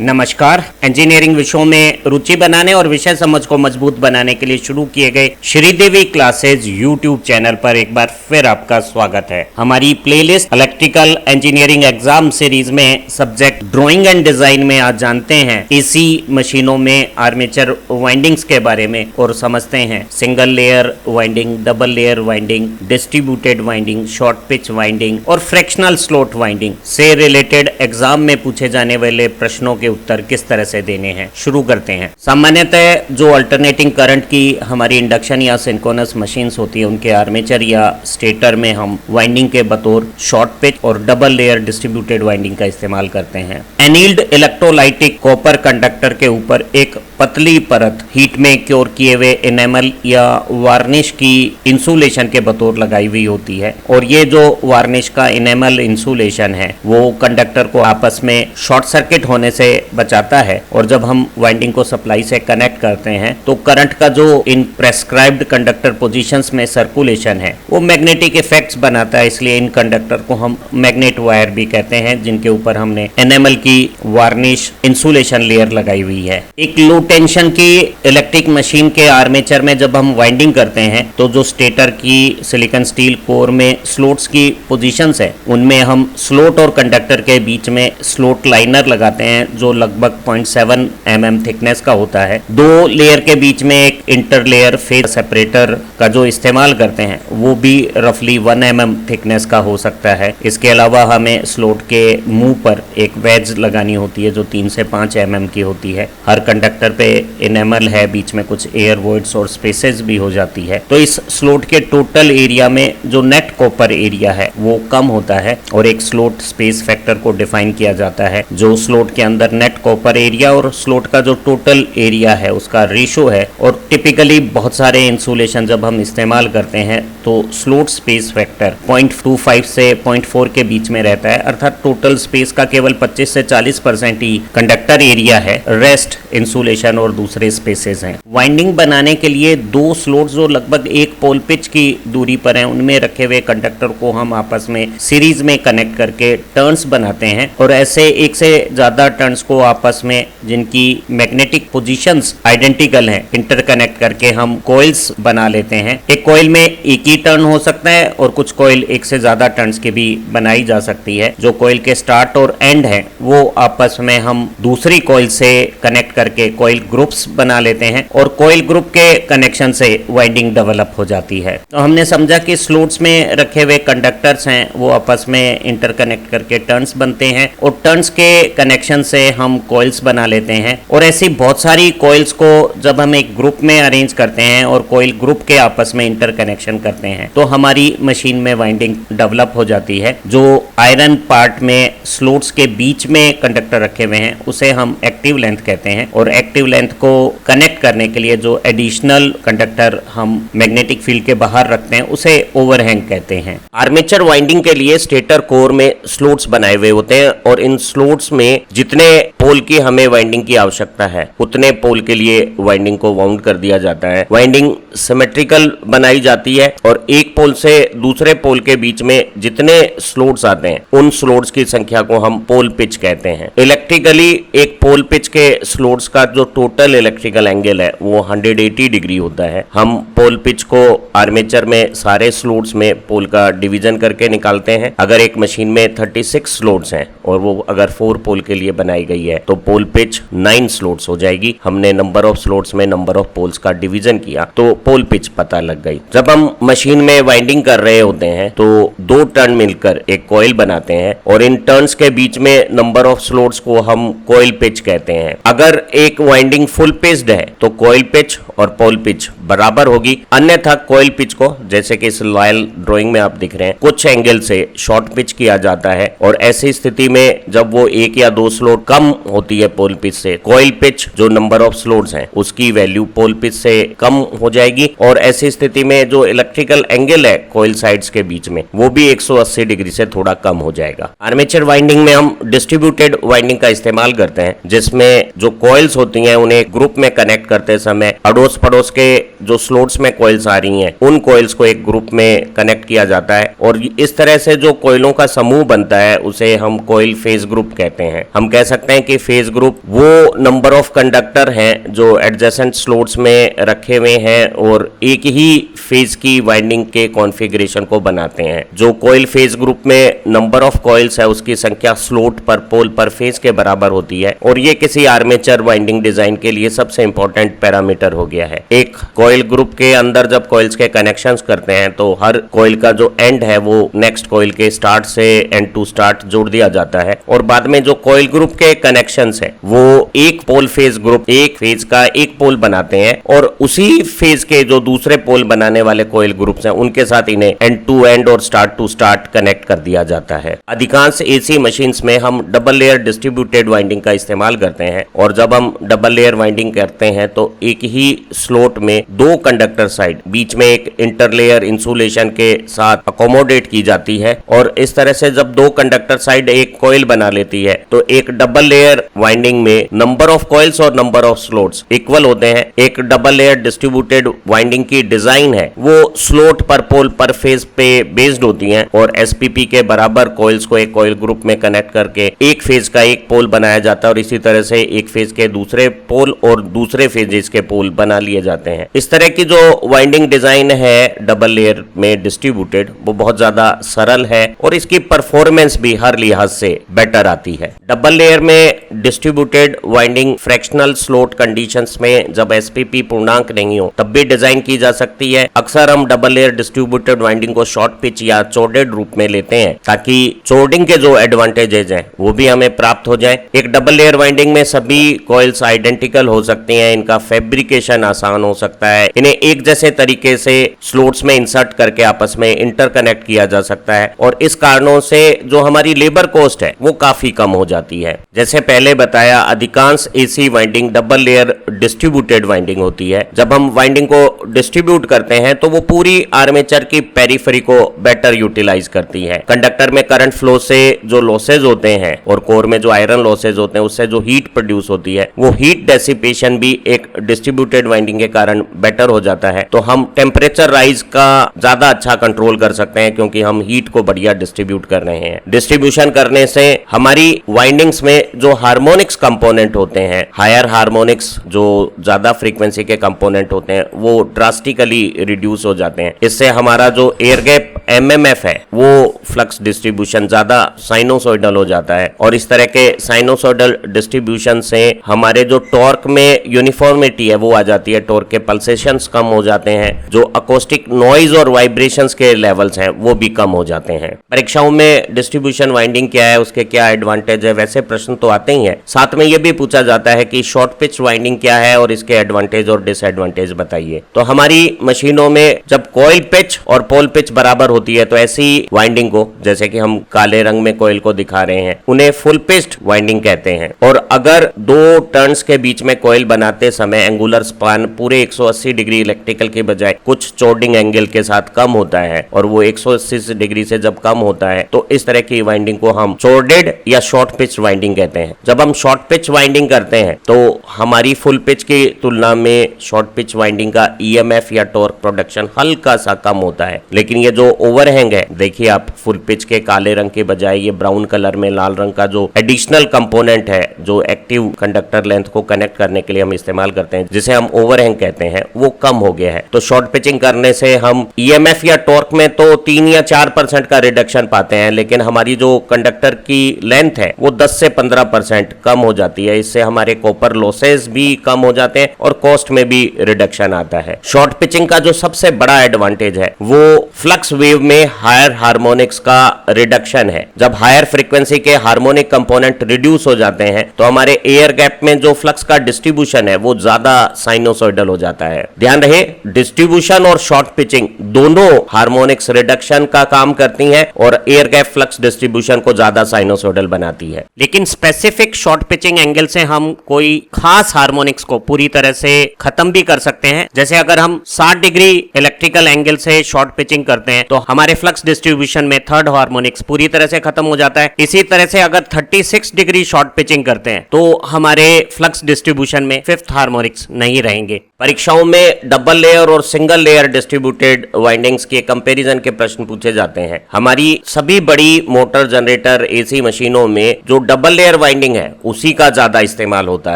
नमस्कार। इंजीनियरिंग विषयों में रुचि बनाने और विषय समझ को मजबूत बनाने के लिए शुरू किए गए श्रीदेवी क्लासेज यूट्यूब चैनल पर एक बार फिर आपका स्वागत है। हमारी playlist electrical engineering exam series में सब्जेक्ट ड्राइंग एंड डिजाइन में आज जानते हैं एसी मशीनों में आर्मेचर वाइंडिंग्स के बारे में और समझते हैं single layer winding, double layer winding, distributed winding, short pitch winding और फ्रैक्शनल स्लॉट वाइंडिंग से रिलेटेड एग्जाम में पूछे जाने वाले प्रश्नों के उत्तर किस तरह से देने हैं। शुरू करते हैं। सामान्यतः जो अल्टरनेटिंग करंट की हमारी इंडक्शन या सिंक्रोनस मशीन्स होती है उनके आर्मेचर या स्टेटर में हम वाइंडिंग के बतौर शॉर्ट पिच और डबल लेयर डिस्ट्रीब्यूटेड वाइंडिंग का इस्तेमाल करते हैं। एनील्ड इलेक्ट्रोलाइटिक कॉपर कंडक्टर के ऊपर एक पतली परत हीट में क्योर किए हुए एनेमल या वार्निश की इंसुलेशन के बतौर लगाई हुई होती है और ये जो वार्निश का एनेमल इंसुलेशन है वो कंडक्टर को आपस में शॉर्ट सर्किट होने से बचाता है और जब हम वाइंडिंग को सप्लाई से कनेक्ट करते हैं तो करंट का जो इन प्रेस्क्राइब्ड कंडक्टर पोजीशंस में सर्कुलेशन है वो मैग्नेटिक इफेक्ट्स बनाता है। इसलिए इन कंडक्टर को हम मैग्नेट वायर भी कहते हैं जिनके ऊपर हमने एनेमल की वार्निश इंसुलेशन लेयर लगाई हुई है। एक लो टेंशन की इलेक्ट्रिक मशीन के आर्मेचर में जब हम वाइंडिंग करते हैं तो जो स्टेटर की सिलिकॉन स्टील कोर में स्लोट्स की पोजीशंस है उनमें हम स्लोट और कंडक्टर के बीच में स्लोट लाइनर लगाते हैं जो लगभग 0.7 mm थिकनेस का होता है। दो लेयर के बीच में एक इंटर लेयर फेज सेपरेटर का जो इस्तेमाल करते हैं वो भी रफली 1 mm थिकनेस का हो सकता है। इसके अलावा हमें स्लोट के मुंह पर एक वेज लगानी होती है जो 3 से 5 mm की होती है। हर कंडक्टर पे इनेमल है, बीच में कुछ एयर वॉइड्स और स्पेसेस भी हो जाती है। तो इस स्लोट के टोटल एरिया में जो नेट कॉपर एरिया है वो कम होता है और एक स्लोट स्पेस फैक्टर को डिफाइन किया जाता है जो स्लोट के अंदर नेट कॉपर एरिया और स्लोट का जो टोटल एरिया है उसका रेशो है। और टिपिकली बहुत सारे इंसुलेशन जब हम इस्तेमाल करते हैं तो स्लोट स्पेस फैक्टर 0.25 से 0.4 के बीच में रहता है, अर्थात टोटल स्पेस का केवल 25 से 40% ही कंडक्टर एरिया है, रेस्ट इंसुलेशन और दूसरे स्पेसेस हैं। वाइंडिंग बनाने के लिए दो स्लोट्स जो लगभग एक पोल पिच की दूरी पर हैं उनमें रखे हुए कंडक्टर को हम आपस में सीरीज में कनेक्ट करके टर्न्स बनाते हैं और ऐसे एक से ज्यादा टर्न्स को आपस में जिनकी मैग्नेटिक पोजीशंस आइडेंटिकल हैं इंटरकनेक्ट करके हम कॉइल्स बना लेते हैं। एक कॉइल में एक ही टर्न हो सकता है और कुछ कॉइल एक से ज्यादा टर्न्स की भी बनाई जा सकती है। जो कॉइल के स्टार्ट और एंड है वो आपस में हम दूसरी कॉइल से कनेक्ट करके कॉइल ग्रुप्स बना लेते हैं और कॉइल ग्रुप के कनेक्शन से वाइंडिंग डेवलप हो जाती है। तो हमने समझा कि स्लोट्स में रखे हुए कंडक्टर्स हैं वो आपस में इंटरकनेक्ट करके टर्न्स बनते हैं और टर्न्स के कनेक्शन से हम कॉइल्स बना लेते हैं और ऐसी बहुत सारी कॉइल्स को जब हम एक ग्रुप में अरेंज करते हैं और कॉइल ग्रुप के आपस में इंटरकनेक्शन करते हैं तो हमारी मशीन में वाइंडिंग डेवलप हो जाती है। जो आयरन पार्ट में स्लोट्स के बीच में कंडक्टर रखे हुए हैं उसे हम एक्टिव लेंथ कहते हैं और एक्टिव लेंथ को कनेक्ट करने के लिए जो एडिशनल कंडक्टर हम मैग्नेटिक फील्ड के बाहर रखते हैं उसे ओवरहैंग कहते हैं। आर्मेचर वाइंडिंग के लिए स्टेटर कोर में स्लोट्स बनाए हुए होते हैं और इन स्लोट्स में जितने पोल की हमें वाइंडिंग की आवश्यकता है उतने पोल के लिए वाइंडिंग को वाउंड कर दिया जाता है। वाइंडिंग सिमेट्रिकल बनाई जाती है और एक पोल से दूसरे पोल के बीच में जितने स्लोट्स आते हैं उन स्लोट्स की संख्या को हम पोल पिच कहते हैं। इलेक्ट्रिकली एक पोल पिच के स्लोट्स का जो टोटल इलेक्ट्रिकल एंगल है वो 180 डिग्री होता है। हम पोल पिच को आर्मेचर में सारे स्लोट्स में पोल का डिवीजन करके निकालते हैं। अगर एक मशीन में 36 स्लोट्स हैं और वो अगर 4 पोल के लिए बनाई गई है तो पोल पिच 9 स्लोट्स हो जाएगी। हमने नंबर ऑफ स्लोट्स में नंबर ऑफ पोल्स का डिवीजन किया तो पोल पिच पता लग गई। जब हम मशीन में वाइंडिंग कर रहे होते हैं तो दो टर्न मिलकर एक कॉइल बनाते हैं और इन टर्न्स के बीच में नंबर ऑफ स्लोट्स को हम कॉइल पिच कहते हैं। अगर एक वाइंडिंग फुल पिच्ड है तो कॉइल पिच और पोल पिच बराबर होगी, अन्यथा कॉइल पिच को जैसे कि इस लॉयल ड्राइंग में आप दिख रहे हैं कुछ एंगल से शॉर्ट पिच किया जाता है और ऐसी स्थिति में जब वो एक या दो स्लोट कम होती है पोल पिच से, कॉइल पिच जो नंबर ऑफ स्लोट्स हैं उसकी वैल्यू पोल पिच से कम हो जाएगी जाएगी और ऐसी स्थिति में जो इलेक्ट्रिकल एंगल है कॉइल साइड्स के बीच में वो भी 180 डिग्री से थोड़ा कम हो जाएगा। आर्मेचर वाइंडिंग में हम डिस्ट्रीब्यूटेड वाइंडिंग का इस्तेमाल करते हैं, जिसमें जो कॉइल्स होती हैं उन्हें ग्रुप में कनेक्ट करते समय अड़ोस पड़ोस के जो स्लॉट्स में कॉइल्स आ रही हैं उन कॉइल्स को एक ग्रुप में कनेक्ट किया जाता है और इस तरह से जो कॉइलों का समूह बनता है उसे हम कॉइल फेज ग्रुप कहते हैं। हम कह सकते हैं कि फेज ग्रुप वो नंबर ऑफ कंडक्टर हैं जो एडजेसेंट स्लॉट्स में रखे हुए हैं और एक ही फेज की वाइंडिंग के कॉन्फ़िगरेशन को बनाते हैं। जो कॉइल फेज ग्रुप में नंबर ऑफ कॉइल्स है उसकी संख्या स्लॉट पर पोल पर फेज के बराबर होती है और ये किसी आर्मेचर वाइंडिंग डिजाइन के लिए सबसे इंपॉर्टेंट पैरामीटर हो गया है। एक कॉइल ग्रुप के अंदर जब कॉइल्स के कनेक्शंस करते हैं तो हर कॉइल का जो एंड है वो नेक्स्ट कॉइल के स्टार्ट से एंड टू स्टार्ट जोड़ दिया जाता है और बाद में जो कॉइल ग्रुप के कनेक्शंस है वो एक पोल फेज ग्रुप एक फेज का एक पोल बनाते हैं और उसी फेज के जो दूसरे पोल बनाने वाले कॉइल ग्रुप्स हैं उनके साथ इन्हें एंड टू एंड और स्टार्ट टू स्टार्ट कनेक्ट कर दिया जाता है। अधिकांश एसी मशीन्स में हम डबल लेयर डिस्ट्रीब्यूटेड वाइंडिंग का इस्तेमाल करते हैं और जब हम डबल लेयर वाइंडिंग करते हैं तो एक ही स्लॉट में दो कंडक्टर साइड बीच में एक इंटरलेयर इंसुलेशन के साथ अकोमोडेट की जाती है और इस तरह से जब दो कंडक्टर साइड एक कॉइल बना लेती है तो एक डबल लेयर वाइंडिंग में नंबर ऑफ कॉइल्स और नंबर ऑफ स्लॉट्स इक्वल होते हैं। एक डबल लेयर डिस्ट्रीब्यूटेड वाइंडिंग की डिजाइन है वो स्लॉट पर पोल पर फेज पे बेस्ड होती हैं और एसपीपी के बराबर कॉइल्स को एक कॉइल ग्रुप में कनेक्ट करके एक फेज का एक पोल बनाया जाता है और इसी तरह से एक फेज के दूसरे पोल और दूसरे फेजेस के पोल बना लिए जाते हैं। इस तरह की जो वाइंडिंग डिजाइन है डबल लेयर में डिस्ट्रीब्यूटेड वो बहुत ज्यादा सरल है और इसकी परफॉर्मेंस भी हर लिहाज से बेटर आती है। डबल लेयर में distributed winding fractional slot conditions में जब एसपीपी पूर्णांक नहीं हो तब भी डिजाइन की जा सकती है। अक्सर हम डबल लेयर डिस्ट्रीब्यूटेड वाइंडिंग को शॉर्ट पिच या चौडेड रूप में लेते हैं ताकि चौडिंग के जो एडवांटेजेस हैं वो भी हमें प्राप्त हो जाए। एक डबल लेयर वाइंडिंग में सभी कॉइल्स आइडेंटिकल हो सकती हैं, इनका फैब्रिकेशन आसान हो सकता है, इन्हें एक जैसे तरीके से स्लॉट्स में इंसर्ट करके आपस में इंटरकनेक्ट किया जा सकता है और इस कारणों से जो हमारी लेबर कॉस्ट है वो काफी कम हो जाती है। जैसे पहले बताया अधिकांश AC winding double layer distributed winding होती है। जब हम वाइंडिंग को डिस्ट्रीब्यूट करते हैं तो वो पूरी आर्मेचर की पेरिफेरी को बेटर यूटिलाइज करती है। कंडक्टर में करंट फ्लो से जो लॉसेज होते हैं और कोर में जो आयरन लॉसेज होते हैं उससे जो हीट प्रोड्यूस होती है वो हीट डेसिपेशन भी एक डिस्ट्रीब्यूटेड वाइंडिंग के कारण बेटर हो जाता है। तो हम टेम्परेचर राइज का ज्यादा अच्छा कंट्रोल कर सकते हैं क्योंकि हम हीट को बढ़िया डिस्ट्रीब्यूट कर रहे हैं। डिस्ट्रीब्यूशन करने से हमारी वाइंडिंग्स में जो हार्मोनिक्स कंपोनेंट होते हैं, हायर हार्मोनिक्स जो ज्यादा फ्रीक्वेंसी के कंपोनेंट होते हैं वो ड्रास्टिकली रिड्यूस हो जाते हैं। इससे हमारा जो एयर गैप एमएमएफ है वो फ्लक्स डिस्ट्रीब्यूशन ज्यादा साइनोसॉइडल हो जाता है और इस तरह के साइनोसॉइडल डिस्ट्रीब्यूशन से हमारे जो टॉर्क में यूनिफॉर्मिटी है वो आ जाती है, टॉर्क के पल्सेशंस कम हो जाते हैं, जो अकोस्टिक नॉइज और वाइब्रेशंस के लेवल्स हैं वो भी कम हो जाते हैं। परीक्षाओं में डिस्ट्रीब्यूशन वाइंडिंग क्या है, उसके क्या एडवांटेज है, वैसे प्रश्न तो आते ही हैं। साथ में ये भी पूछा जाता है कि शॉर्ट पिच वाइंडिंग क्या है और इसके एडवांटेज और डिसएडवांटेज बताइए। तो हमारी मशीनों में जब कॉइल पिच और पोल पिच बराबर होती है तो ऐसी वाइंडिंग को, जैसे कि हम काले रंग में कॉइल को दिखा रहे हैं, उन्हें फुल पिच्ड वाइंडिंग कहते हैं। और अगर दो टर्न्स के बीच में कॉइल बनाते समय एंगुलर स्पान पूरे 180 डिग्री इलेक्ट्रिकल के बजाय कुछ चौडिंग एंगल के साथ कम होता है और वो 180 डिग्री से जब कम होता है तो इस तरह की वाइंडिंग को हम चौडेड या शॉर्ट पिच वाइंडिंग कहते हैं। जब हम शॉर्ट पिच वाइंडिंग करते हैं तो हमारी फुल पिच की तुलना में शॉर्ट पिच वाइंडिंग का ईएमएफ या टॉर्क प्रोडक्शन हल्का सा कम होता है, लेकिन ये जो ओवरहैंग है, देखिए आप फुल पिच के काले रंग के बजाय ये ब्राउन कलर में लाल रंग का जो एडिशनल कंपोनेंट है जो एक्टिव कंडक्टर लेंथ को कनेक्ट करने के लिए हम इस्तेमाल करते हैं, जिसे हम ओवरहैंग कहते हैं, वो कम हो गया है। तो शॉर्ट पिचिंग करने से हम ईएमएफ या टॉर्क में तो 3 या 4% का रिडक्शन पाते हैं, लेकिन हमारी जो कंडक्टर की लेंथ है वो 10 से 15% कम हो जाती है। इससे हमारे कॉपर लॉसेस भी कम हो जाते हैं और कॉस्ट में भी रिडक्शन आता है। शॉर्ट पिचिंग का जो सबसे बड़ा एडवांटेज है वो फ्लक्स वेव में हायर हार्मोनिक्स का रिडक्शन है। जब हायर फ्रीक्वेंसी के हार्मोनिक कंपोनेंट रिड्यूस हो जाते हैं तो हमारे एयर गैप में जो फ्लक्स का डिस्ट्रीब्यूशन है वो ज्यादा साइनोसॉइडल हो जाता है। ध्यान रहे, डिस्ट्रीब्यूशन और शॉर्ट पिचिंग दोनों हार्मोनिक्स रिडक्शन का काम करती हैं और एयर गैप फ्लक्स डिस्ट्रीब्यूशन को ज्यादा साइनोसॉइडल बनाती है। लेकिन स्पेसिफिक शॉर्ट पिचिंग एंगल से हम कोई खास हार्मोनिक्स को पूरी तरह से खत्म भी कर सकते हैं। जैसे अगर हम 60 डिग्री इलेक्ट्रिकल एंगल से शॉर्ट पिचिंग करते हैं तो हमारे फ्लक्स डिस्ट्रीब्यूशन में थर्ड हार्मोनिक्स पूरी तरह से खत्म हो जाता है। इसी तरह से अगर 36 डिग्री शॉर्ट पिचिंग करते हैं तो हमारे फ्लक्स डिस्ट्रीब्यूशन में फिफ्थ हार्मोनिक्स नहीं रहेंगे। परीक्षाओं में डबल लेयर और सिंगल लेयर डिस्ट्रीब्यूटेड वाइंडिंग्स के कंपैरिजन के प्रश्न पूछे जाते हैं। हमारी सभी बड़ी मोटर, जनरेटर, एसी मशीनों में जो डबल लेयर वाइंडिंग है उसी का ज्यादा इस्तेमाल होता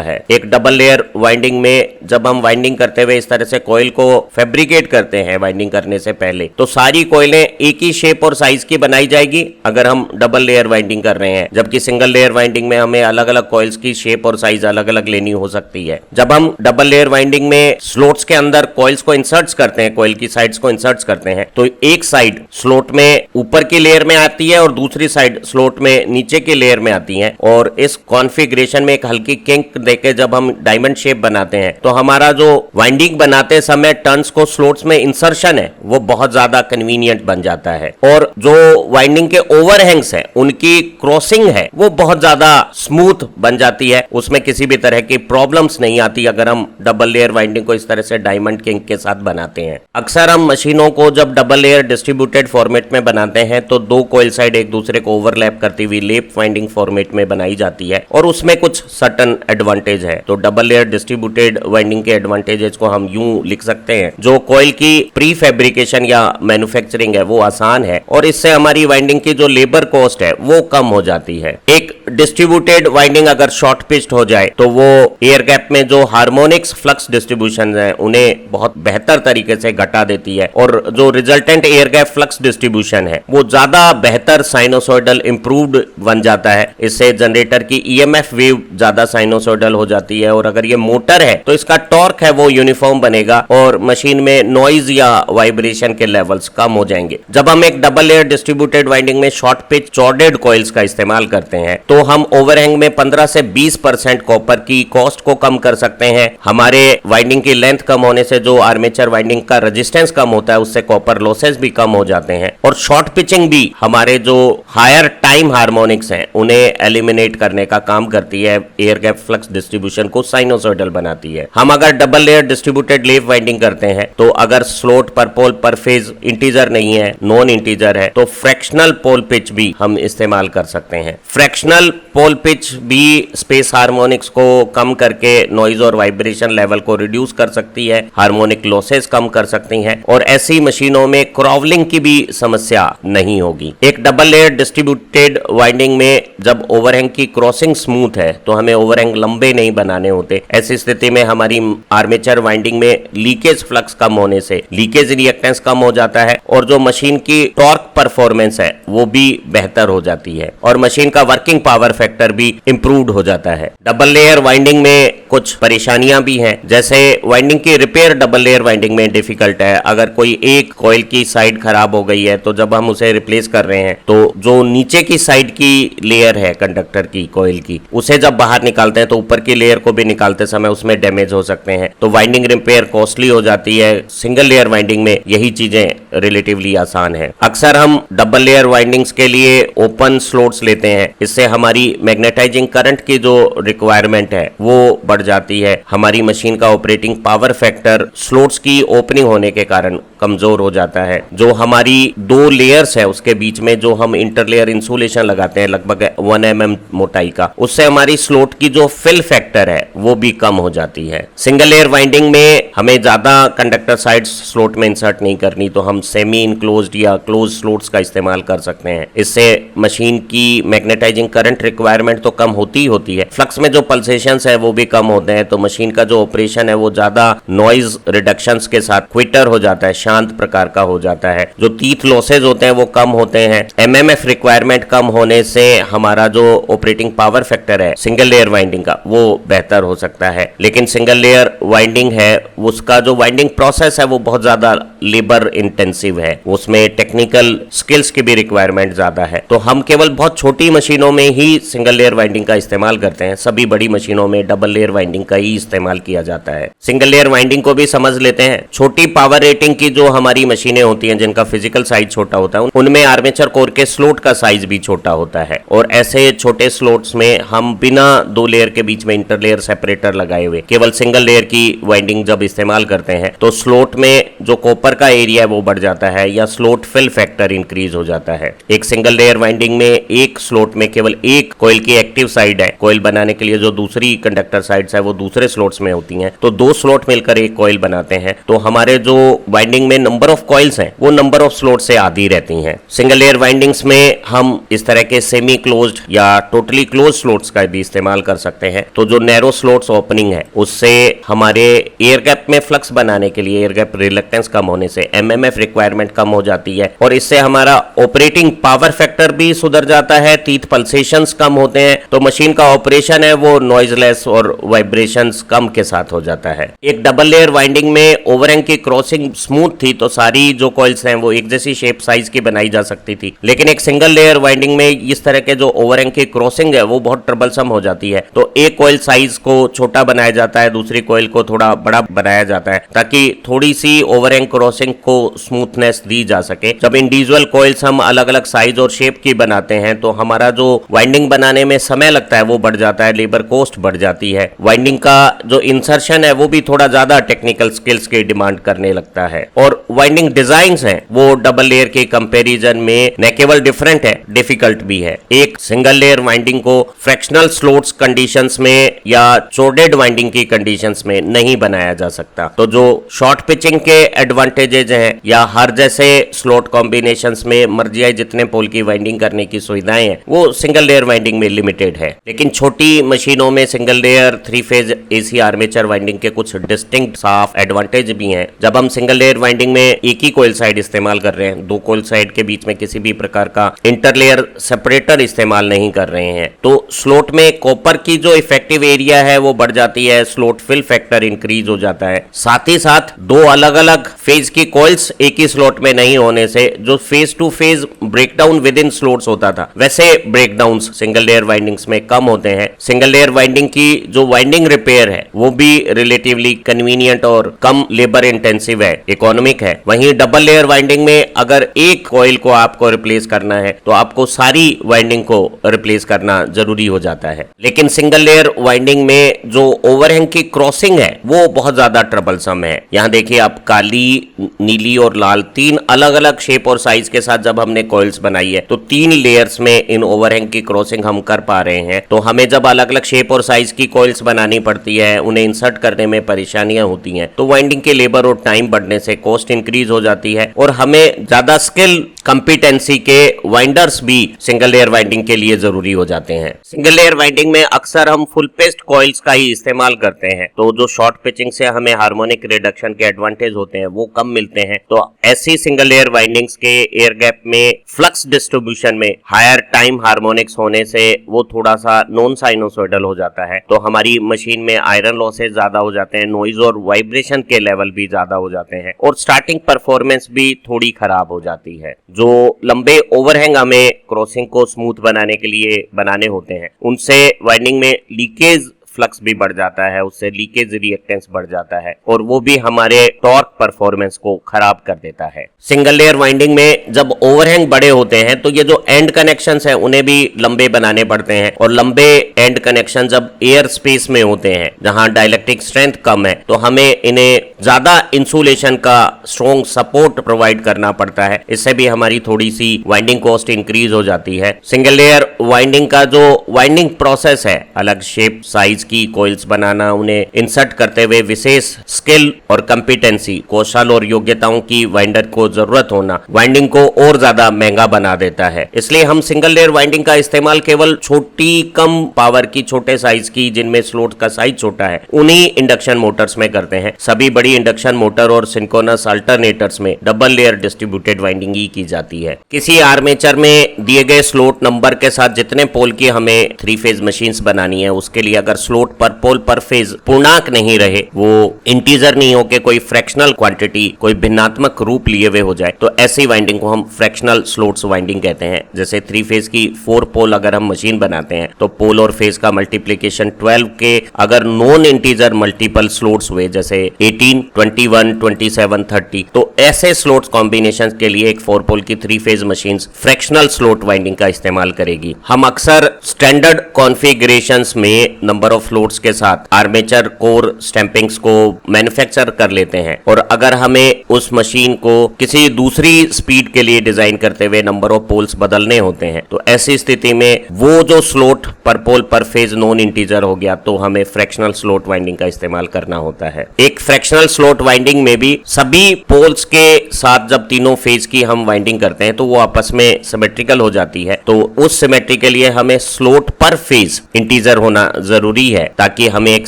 है। एक डबल लेयर वाइंडिंग में जब हम वाइंडिंग करते हुए इस तरह से कॉइल को फैब्रिकेट करते हैं वाइंडिंग करने से पहले, तो सारी कॉइलें एक ही शेप और साइज की बनाई जाएगी अगर हम डबल लेयर वाइंडिंग कर रहे हैं, जबकि सिंगल लेयर वाइंडिंग में हमें अलग अलग कॉइल्स की शेप और साइज अलग अलग लेनी हो सकती है। जब हम डबल लेयर वाइंडिंग में स्लॉट्स के अंदर कॉइल्स को इंसर्ट्स करते हैं, कॉइल की साइड्स को इंसर्ट्स करते हैं, तो एक साइड स्लॉट में ऊपर की लेयर में आती है और दूसरी साइड स्लॉट में नीचे की लेयर में आती है। और इस कॉन्फ़िगरेशन में एक हल्की किंक देके जब हम डायमंड शेप बनाते हैं तो हमारा जो वाइंडिंग बनाते समय टर्न्स को स्लॉट्स में इंसर्शन है वो बहुत ज्यादा कन्वीनियंट बन जाता है। और जो वाइंडिंग के ओवरहैंग्स है उनकी क्रॉसिंग है वो बहुत ज्यादा स्मूथ बन जाती है, उसमें किसी भी तरह की प्रॉब्लम्स नहीं आती अगर हम डबल लेयर वाइंडिंग को इस तरह से डायमंड किंक के साथ बनाते हैं। अक्सर हम मशीनों को जब डबल लेयर डिस्ट्रीब्यूटेड फॉर्मेट में बनाते हैं तो दो कॉइल साइड एक दूसरे को ओवरलैप करती हुई लेप वाइंडिंग फॉर्मेट में बनाई जाती है और उसमें कुछ सर्टेन एडवांटेज है। तो डबल लेयर डिस्ट्रीब्यूटेड वाइंडिंग के एडवांटेजेस को हम यूं लिख सकते हैं, जो कॉइल की प्री फैब्रिकेशन या मैन्युफैक्चरिंग है वो आसान है और इससे हमारी वाइंडिंग की जो लेबर कॉस्ट है वो कम हो जाती है। एक डिस्ट्रीब्यूटेड वाइंडिंग अगर शॉर्ट पिच्ड हो जाए तो वो एयर गैप में जो हार्मोनिक्स फ्लक्स डिस्ट्रीब्यूशन है उन्हें बहुत बेहतर तरीके से घटा देती है और जो resultant air gap flux distribution है वो ज्यादा बेहतर साइनोसॉइडल इंप्रूव्ड बन जाता है। इससे जनरेटर की ईएमएफ वेव ज्यादा साइनोसॉइडल हो जाती है और अगर ये मोटर है तो इसका टॉर्क है वो यूनिफॉर्म बनेगा और मशीन में नॉइज या वाइब्रेशन के लेवल्स कम हो जाएंगे। जब हम एक डबल लेयर डिस्ट्रीब्यूटेड वाइंडिंग में शॉर्ट पिच चॉर्डेड कॉइल्स का इस्तेमाल करते हैं तो हम ओवरहैंग में 15 से 20% कॉपर की कॉस्ट को कम कर सकते हैं। हमारे वाइंडिंग की लेंथ कम होने से जो आर्मेचर वाइंडिंग का रेजिस्टेंस कम होता है उससे कॉपर लॉसेस भी कम हो जाते हैं और शॉर्ट पिचिंग भी हमारे जो हायर टाइम हार्मोनिक्स हैं उन्हें एलिमिनेट करने का काम करती है, एयर गैप फ्लक्स डिस्ट्रीब्यूशन को साइनोसॉइडल बनाती है। हम अगर डबल लेयर डिस्ट्रीब्यूटेड लेप वाइंडिंग करते हैं तो अगर स्लॉट पर पोल पर फेज इंटीजर नहीं है, नॉन इंटीजर है, तो फ्रैक्शनल पोल पिच भी हम इस्तेमाल कर सकते हैं। फ्रैक्शनल पोल पिच भी स्पेस हार्मोनिक्स को कम करके नॉइज और वाइब्रेशन लेवल को रिड्यूस कर सकती है, हार्मोनिक लॉसेस कम कर सकती हैं और ऐसी मशीनों में क्रॉवलिंग की भी समस्या नहीं होगी। एक डबल लेयर डिस्ट्रीब्यूटेड वाइंडिंग में जब ओवरहैंग की क्रॉसिंग स्मूथ है तो हमें ओवरहैंग लंबे नहीं बनाने होते। ऐसी स्थिति में हमारी आर्मेचर वाइंडिंग में लीकेज फ्लक्स कम होने से लीकेज रिएक्टेंस कम हो जाता है और जो मशीन की टॉर्क परफॉर्मेंस है वो भी बेहतर हो जाती है और मशीन का वर्किंग पावर फैक्टर भी इंप्रूव्ड हो जाता है। डबल लेयर वाइंडिंग में कुछ परेशानियां भी हैं, जैसे वाइंडिंग की रिपेयर डबल लेयर वाइंडिंग में डिफिकल्ट है। अगर कोई एक कॉइल की साइड खराब हो गई है तो जब हम उसे रिप्लेस कर रहे हैं तो जो नीचे की साइड की लेयर है कंडक्टर की कॉइल की उसे जब बाहर निकालते हैं तो ऊपर की लेयर को भी निकालते समय उसमें डैमेज हो सकते हैं, तो वाइंडिंग रिपेयर कॉस्टली हो जाती है। सिंगल लेयर वाइंडिंग में यही चीजें रिलेटिवली आसान है। अक्सर हम डबल लेयर वाइंडिंग्स के लिए ओपन स्लॉट्स लेते हैं, इससे हमारी मैग्नेटाइजिंग करंट की जो रिक्वायरमेंट है वो बढ़ जाती है। हमारी मशीन का ऑपरेटिंग पावर फैक्टर स्लॉट्स की ओपनिंग होने के कारण कमजोर हो जाता है। जो हमारी दो लेयर्स है उसके बीच में जो हम इंटरलेयर इंसुलेशन लगाते हैं लगभग 1 mm मोटाई का, उससे हमारी स्लॉट की जो फिल फैक्टर है वो भी कम हो जाती है। सिंगल लेयर वाइंडिंग में हमें ज्यादा कंडक्टर साइड्स स्लॉट में इंसर्ट नहीं करनी, तो हम सेमी इनक्लोज्ड या क्लोज स्लॉट्स का इस्तेमाल कर सकते हैं। इससे मशीन की मैग्नेटाइजिंग करंट रिक्वायरमेंट तो कम होती ही होती है, फ्लक्स में जो पल्सेशंस है वो भी कम होते हैं, तो मशीन का जो ऑपरेशन है वो ज्यादा नॉइज रिडक्शंस के साथ क्विटर हो जाता है, शांत प्रकार का हो जाता है। जो टीथ लॉसेज होते हैं वो कम होते हैं। एमएमएफ रिक्वायरमेंट कम होने से हमारा जो ऑपरेटिंग पावर फैक्टर है सिंगल लेयर वाइंडिंग का वो बेहतर हो सकता है। लेकिन सिंगल लेयर वाइंडिंग है उसका जो वाइंडिंग प्रोसेस है वो बहुत ज्यादा लेबर इंटेंसिव है, उसमें टेक्निकल स्किल्स की भी रिक्वायरमेंट ज्यादा है। तो हम केवल बहुत छोटी मशीनों में ही सिंगल लेयर वाइंडिंग का इस्तेमाल करते हैं, सभी बड़ी मशीनों में डबल लेयर वाइंडिंग का ही इस्तेमाल किया जाता है। सिंगल लेयर वाइंडिंग को भी समझ लेते हैं। छोटी पावर रेटिंग की जो हमारी मशीनें होती हैं, जिनका फिजिकल साइज छोटा होता है, उनमें आर्मेचर कोर के स्लोट का साइज भी छोटा होता है, और ऐसे छोटे स्लोट्स में हम बिना दो लेयर के बीच में इंटरलेयर सेपरेटर लगाए हुए केवल सिंगल लेयर की वाइंडिंग जब इस्तेमाल करते हैं तो स्लोट में जो कॉपर का एरिया है वो बढ़ जाता है, या स्लोट फिल फैक्टर इंक्रीज हो जाता है। एक सिंगल लेयर वाइंडिंग में एक स्लोट में केवल एक कॉइल की एक्टिव साइड है, कॉइल बनाने के लिए जो दूसरी कंडक्टर साइड्स है वो दूसरे स्लोट्स में होती हैं, तो दो स्लोट मिलकर एक कॉइल बनाते हैं। तो हमारे जो वाइंडिंग में नंबर ऑफ कॉइल्स हैं वो नंबर ऑफ स्लोट से आधी रहती हैं। सिंगल लेयर वाइंडिंग्स में हम इस तरह के सेमी क्लोज्ड या टोटली क्लोज स्लोट्स का भी इस्तेमाल कर सकते हैं। तो जो नैरो स्लोट्स ओपनिंग है उससे हमारे एयर गैप में फ्लक्स बनाने के लिए एयर गैप रिलक्टेंस कम होने से एमएमएफ रिक्वायरमेंट कम हो जाती है, और इससे हमारा ऑपरेटिंग पावर फैक्टर भी सुधर जाता है, टीथ पल्सेशंस कम होते हैं, तो मशीन का ऑपरेशन है वो नॉइजलेस और वाइब्रेशंस कम के साथ हो जाता है। एक डबल लेयर वाइंडिंग में ओवरहैंग की क्रॉसिंग स्मूथ थी, तो सारी जो कॉइल्स हैं वो एक जैसी शेप साइज की बनाई जा सकती थी, लेकिन एक सिंगल लेयर वाइंडिंग में इस तरह के जो ओवरहैंग की क्रॉसिंग है वो बहुत ट्रबलसम हो जाती है। तो एक कॉइल साइज को छोटा बनाया जाता है, दूसरी कॉइल को थोड़ा बड़ा बनाया जाता है, ताकि थोड़ी सी ओवरहैंग क्रॉसिंग को स्मूथनेस दी जा सके। जब इंडिविजुअल कॉइल्स हम अलग अलग साइज और शेप की बनाते हैं तो हमारा जो वाइंडिंग बनाने में समय लगता है वो बढ़ जाता है, लेबर कॉस्ट बढ़ जाती है, वाइंडिंग का जो इंसर्शन है वो भी थोड़ा ज्यादा टेक्निकल स्किल्स की डिमांड करने लगता है, और वाइंडिंग डिजाइन्स हैं वो डबल लेयर के कंपैरिजन में न केवल डिफरेंट है, डिफिकल्ट भी है। एक सिंगल लेयर वाइंडिंग को फ्रैक्शनल स्लोट्स कंडीशंस में या चोडेड वाइंडिंग की कंडीशंस में नहीं बनाया जा सकता। तो जो शॉर्ट पिचिंग के एडवांटेजेस हैं या हर जैसे स्लोट कॉम्बिनेशंस में मर्जी आए जितने पोल की वाइंडिंग करने की सुविधाएं हैं वो सिंगल लेयर वाइंडिंग में लिमिटेड है, लेकिन छोटी मशीनों में single layer 3 phase AC armature winding के कुछ डिस्टिंक्ट साफ एडवांटेज भी हैं। जब हम सिंगल लेयर वाइंडिंग में एक ही कॉइल साइड इस्तेमाल कर रहे हैं, दो कॉइल साइड के बीच में किसी भी प्रकार का इंटरलेयर सेपरेटर इस्तेमाल नहीं कर रहे हैं, तो स्लोट में कॉपर की जो इफेक्टिव एरिया है वो बढ़ जाती है, स्लोट फिल फैक्टर इंक्रीज हो जाता है। साथ ही साथ दो अलग अलग फेज की कॉइल्स एक ही स्लोट में नहीं होने से जो phase two phase breakdown with in slots होता था वैसे ब्रेकडाउन्स सिंगल लेयर वाइंडिंग्स में कम होते हैं। सिंगल लेयर वाइंडिंग की जो वाइंडिंग रिपेयर है वो भी रिलेटिवली कन्वीनियंट और कम लेबर इंटेंसिव है, इकोनॉमिक है। वहीं डबल लेयर वाइंडिंग में अगर एक कॉइल को आपको रिप्लेस करना है तो आपको सारी वाइंडिंग को रिप्लेस करना जरूरी हो जाता है। लेकिन सिंगल लेयर वाइंडिंग में जो ओवरहैंग की क्रॉसिंग है वो बहुत ज्यादा ट्रबलसम है। यहाँ देखिए आप, काली, नीली और लाल तीन अलग अलग शेप और साइज के साथ जब हमने कॉइल्स बनाई है तो 3 लेयर्स में इन ओवरहैंग की क्रॉसिंग हम कर पा रहे हैं। तो हमें जब अलग अलग शेप और साइज की कॉइल्स बनानी पड़ती है, उन्हें इंसर्ट करने में परेशानियां होती हैं, तो वाइंडिंग के लेबर और टाइम बढ़ने से कॉस्ट इंक्रीज हो जाती है, और हमें ज्यादा स्किल कंपिटेंसी के वाइंडर्स भी सिंगल लेयर वाइंडिंग के लिए जरूरी हो जाते हैं। सिंगल लेयर वाइंडिंग में अक्सर हम फुल पेस्ट कॉइल्स का ही इस्तेमाल करते हैं, तो जो शॉर्ट पिचिंग से हमें हार्मोनिक रिडक्शन के एडवांटेज होते हैं वो कम मिलते हैं। तो ऐसी सिंगल लेयर वाइंडिंग्स के एयर गैप में फ्लक्स डिस्ट्रीब्यूशन में हायर टाइम हार्मोनिक्स होने से वो थोड़ा सा नॉन साइनोसॉइडल हो जाता है, तो हमारी मशीन में आयरन लॉसेज ज्यादा हो जाते हैं, नॉइज और वाइब्रेशन के लेवल भी ज्यादा हो जाते हैं, और स्टार्टिंग परफॉर्मेंस भी थोड़ी खराब हो जाती है। जो लंबे ओवरहैंग हमें क्रॉसिंग को स्मूथ बनाने के लिए बनाने होते हैं उनसे वाइंडिंग में लीकेज फ्लक्स भी बढ़ जाता है, उससे लीकेज रिएक्टेंस बढ़ जाता है, और वो भी हमारे टॉर्क परफॉर्मेंस को खराब कर देता है। सिंगल लेयर वाइंडिंग में जब ओवरहैंग बड़े होते हैं तो ये जो एंड कनेक्शंस हैं उन्हें भी लंबे बनाने पड़ते हैं, और लंबे एंड कनेक्शन जब एयर स्पेस में होते हैं जहां डाइलेक्ट्रिक स्ट्रेंथ कम है तो हमें इन्हें ज्यादा इंसुलेशन का स्ट्रॉन्ग सपोर्ट प्रोवाइड करना पड़ता है, इससे भी हमारी थोड़ी सी वाइंडिंग कॉस्ट इंक्रीज हो जाती है। सिंगल लेयर वाइंडिंग का जो वाइंडिंग प्रोसेस है, अलग शेप साइज की कॉइल्स बनाना, उन्हें इंसर्ट करते हुए विशेष स्किल और कंपिटेंसी, कौशल और योग्यताओं की वाइंडर को जरूरत होना वाइंडिंग को और ज्यादा महंगा बना देता है। इसलिए हम सिंगल लेयर वाइंडिंग का इस्तेमाल केवल छोटी कम पावर की छोटे साइज की जिनमें स्लोट का साइज छोटा है उन्हीं इंडक्शन मोटर्स में करते हैं। सभी बड़ी इंडक्शन मोटर और सिंक्रोनस अल्टरनेटर्स में डबल लेयर डिस्ट्रीब्यूटेड वाइंडिंग ही की जाती है। किसी आर्मेचर में दिए गए स्लोट नंबर के साथ जितने पोल की हमें 3 फेज मशीन्स बनानी है उसके लिए अगर स्लोट स्लोट पर पोल पर फेज पूर्णांक नहीं रहे, वो इंटीजर नहीं हो के कोई फ्रैक्शनल क्वांटिटी, कोई भिन्नात्मक रूप लिए हुए हो जाए, तो ऐसी वाइंडिंग को हम फ्रैक्शनल स्लोट्स वाइंडिंग कहते हैं। जैसे 3 फेज की 4 पोल अगर हम मशीन बनाते हैं तो पोल और फेज का मल्टीप्लीकेशन 12 के अगर नॉन इंटीजर मल्टीपल स्लोट्स हुए, जैसे 18, 21, 27, 30, तो ऐसे स्लोट्स कॉम्बिनेशन के लिए एक 4 पोल की 3 phase machine fractional slot winding का इस्तेमाल करेगी। हम अक्सर स्टैंडर्ड कॉन्फ़िगरेशंस में नंबर ऑफ स्लोट्स के साथ आर्मेचर कोर स्टैंपिंग्स को मैन्युफैक्चर कर लेते हैं, और अगर हमें उस मशीन को किसी दूसरी स्पीड के लिए डिजाइन करते हुए नंबर ऑफ पोल्स बदलने होते हैं, तो ऐसी स्थिति में वो जो स्लोट पर पोल पर फेज नॉन इंटीजर हो गया तो हमें फ्रैक्शनल स्लोट वाइंडिंग का इस्तेमाल करना होता है। एक फ्रैक्शनल स्लोट वाइंडिंग में भी सभी पोल्स के साथ जब तीनों फेज की हम वाइंडिंग करते हैं तो वो आपस में सिमेट्रिकल हो जाती है, तो उस सिमेट्री के लिए हमें स्लोट पर फेज इंटीजर होना जरूरी है ताकि हमें एक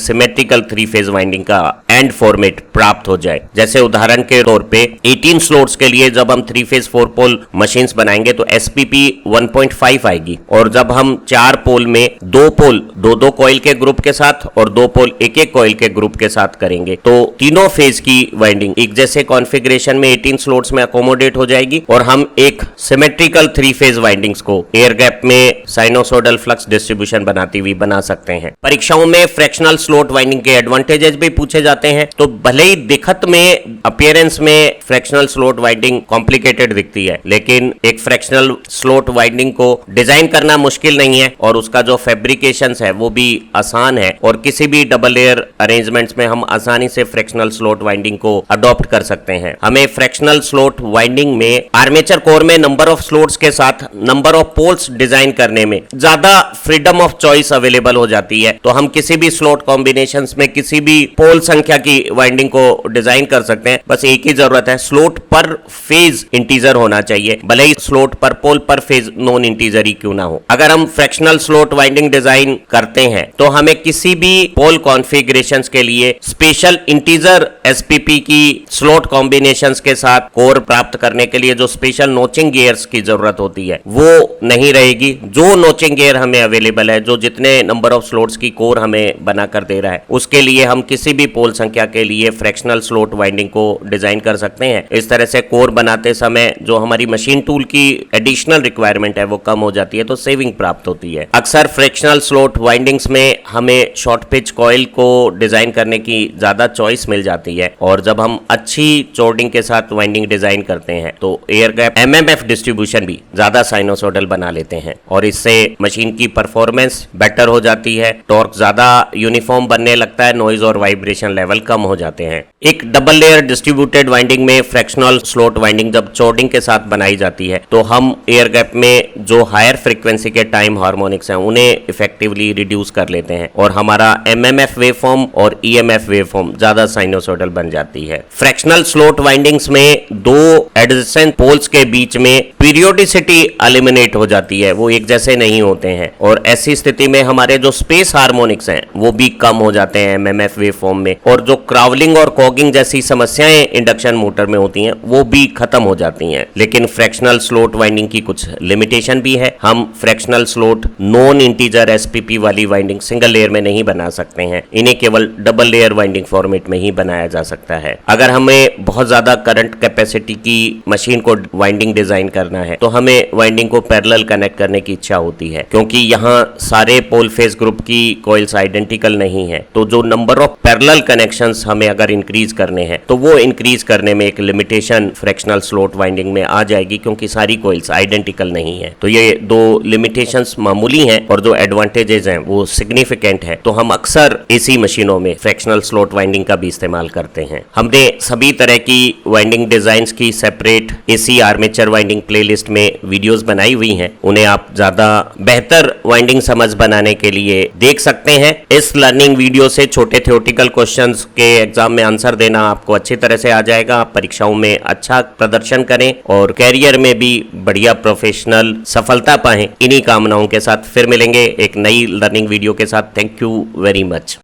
सिमेट्रिकल 3 फेज वाइंडिंग का एंड फॉर्मेट प्राप्त हो जाए। जैसे उदाहरण के तौर पे 18 स्लोट्स के लिए जब हम 3 फेज 4 पोल मशीन्स बनाएंगे तो SPP 1.5 आएगी, और जब हम 4 पोल में 2 पोल 2-2 कॉइल के ग्रुप के साथ और 2 पोल 1-1 कॉइल के ग्रुप के साथ करेंगे तो तीनों फेज की वाइंडिंग एक जैसे कॉन्फ़िगरेशन में 18 स्लोट्स में अकोमोडेट हो जाएगी, और हम एक सिमेट्रिकल 3 फेज वाइंडिंग्स को एयर गैप में साइनोसोडल फ्लक्स डिस्ट्रीब्यूशन बनाती हुई बना सकते हैं। परीक्षाओं में फ्रैक्शनल स्लोट वाइंडिंग के एडवांटेजेस भी पूछे जाते हैं, तो भले ही दिखत में अपीयरेंस में फ्रैक्शनल स्लोट वाइंडिंग कॉम्प्लिकेटेड दिखती है, लेकिन एक फ्रैक्शनल स्लोट वाइंडिंग को डिजाइन करना मुश्किल नहीं है और उसका जो फैब्रिकेशन है वो भी आसान है, और किसी भी डबल लेयर अरेंजमेंट्स में हम आसानी से फ्रैक्शनल स्लोट वाइंडिंग को अडॉप्ट कर सकते हैं। हमें फ्रैक्शनल स्लोट वाइंडिंग में आर्मेचर कोर में नंबर ऑफ स्लोट्स के साथ नंबर ऑफ पोल्स डिजाइन करने में ज्यादा फ्रीडम ऑफ चॉइस अवेलेबल हो जाती है, तो हम किसी भी स्लोट कॉम्बिनेशंस में किसी भी पोल संख्या की वाइंडिंग को डिजाइन कर सकते हैं। बस एक ही जरूरत है, स्लोट पर फेज इंटीजर होना चाहिए, भले ही स्लोट पर पोल पर फेज नॉन इंटीजर ही क्यों ना हो। अगर हम फ्रैक्शनल स्लोट वाइंडिंग डिजाइन करते हैं तो हमें किसी भी पोल कॉन्फ़िगरेशंस के लिए स्पेशल इंटीजर SPP की स्लोट कॉम्बिनेशंस के साथ कोर प्राप्त करने के लिए जो स्पेशल नोचिंग गियर्स की जरूरत होती है वो नहीं रहेगी। जो नोचिंग गियर हमें अवेलेबल है, जो जितने नंबर ऑफ स्लोट्स की कोर हमें बनाकर दे रहा है, उसके लिए हम किसी भी पोल संख्या के लिए फ्रैक्शनल स्लोट वाइंडिंग को डिजाइन कर सकते हैं। इस तरह से कोर बनाते समय जो हमारी मशीन टूल की एडिशनल रिक्वायरमेंट है वो कम हो जाती है, तो सेविंग प्राप्त होती है। अक्सर फ्रैक्शनल स्लोट वाइंडिंग्स में हमें शॉर्ट पिच कॉइल को डिजाइन करने की ज्यादा चॉइस मिल जाती है, और जब हम अच्छी चोर्डिंग के साथ वाइंडिंग डिजाइन करते हैं तो एयर गैप MMF डिस्ट्रीब्यूशन भी ज्यादा साइनोसोडल बना लेते हैं, और इससे मशीन की परफॉर्मेंस बेटर हो जाती है, टॉर्क ज्यादा यूनिफॉर्म बनने लगता है, नॉइज और वाइब्रेशन लेवल कम हो जाते हैं। एक डबल लेयर डिस्ट्रीब्यूटेड वाइंडिंग में फ्रैक्शनल स्लोट वाइंडिंग जब चोर्डिंग के साथ बनाई जाती है तो हम एयर गैप में जो हायर फ्रीक्वेंसी के टाइम हार्मोनिक्स हैं उन्हें इफेक्टिवली रिड्यूस कर लेते हैं, और हमारा MMF वेवफॉर्म और EMF वेवफॉर्म ज्यादा साइनोसोडल बन जाती है। फ्रैक्शनल स्लोट वाइंडिंग्स में 2 एडजेसेंट पोल्स के बीच में पीरियोडिसिटी एलिमिनेट हो जाती है, वो एक जैसे नहीं होते हैं, और ऐसी स्थिति में हमारे जो स्पेस हार्मोनिक्स हैं वो भी कम हो जाते हैं MMF वेवफॉर्म में, और जो क्रावलिंग और कॉगिंग जैसी समस्याएं इंडक्शन मोटर में होती हैं वो भी खत्म हो जाती हैं। लेकिन फ्रैक्शनल स्लोट वाइंडिंग की कुछ लिमिटेशन भी है। हम fractional slot non integer SPP वाली वाइंडिंग सिंगल लेयर में नहीं बना सकते हैं, इन्हें केवल डबल लेयर वाइंडिंग फॉर्मेट में ही बनाया जा सकता है। अगर हमें बहुत ज्यादा करंट कैपेसिटी की मशीन को वाइंडिंग डिजाइन करना है तो हमें वाइंडिंग को पैरेलल कनेक्ट करने की इच्छा होती है, क्योंकि यहाँ सारे पोल फेज ग्रुप की कॉइल्स आइडेंटिकल नहीं है, तो जो नंबर ऑफ पैरेलल कनेक्शंस हमें अगर इंक्रीज करने हैं तो वो इंक्रीज करने में एक लिमिटेशन फ्रैक्शनल स्लोट वाइंडिंग में आ जाएगी, क्योंकि सारी कॉइल्स आइडेंटिकल नहीं है। तो ये 2 लिमिटेशंस मामूली हैं और जो एडवांटेजेस हैं वो सिग्निफिकेंट है, तो हम अक्सर AC मशीनों में फ्रैक्शनल स्लोट वाइंडिंग का भी इस्तेमाल करते हैं। हमने सभी तरह की वाइंडिंग डिजाइन्स की separate AC armature winding playlist में वीडियोस बनाई हुई हैं, उन्हें आप ज्यादा बेहतर वाइंडिंग समझ बनाने के लिए देख सकते हैं। इस लर्निंग वीडियो से छोटे थ्योरेटिकल क्वेश्चंस के एग्जाम में आंसर देना आपको अच्छी तरह से आ जाएगा। आप परीक्षाओं में अच्छा प्रदर्शन करें और कैरियर में भी बढ़िया प्रोफेशनल सफलता पाएं। इन्हीं कामनाओं के साथ फिर मिलेंगे एक नई लर्निंग वीडियो के साथ। Thank you very much.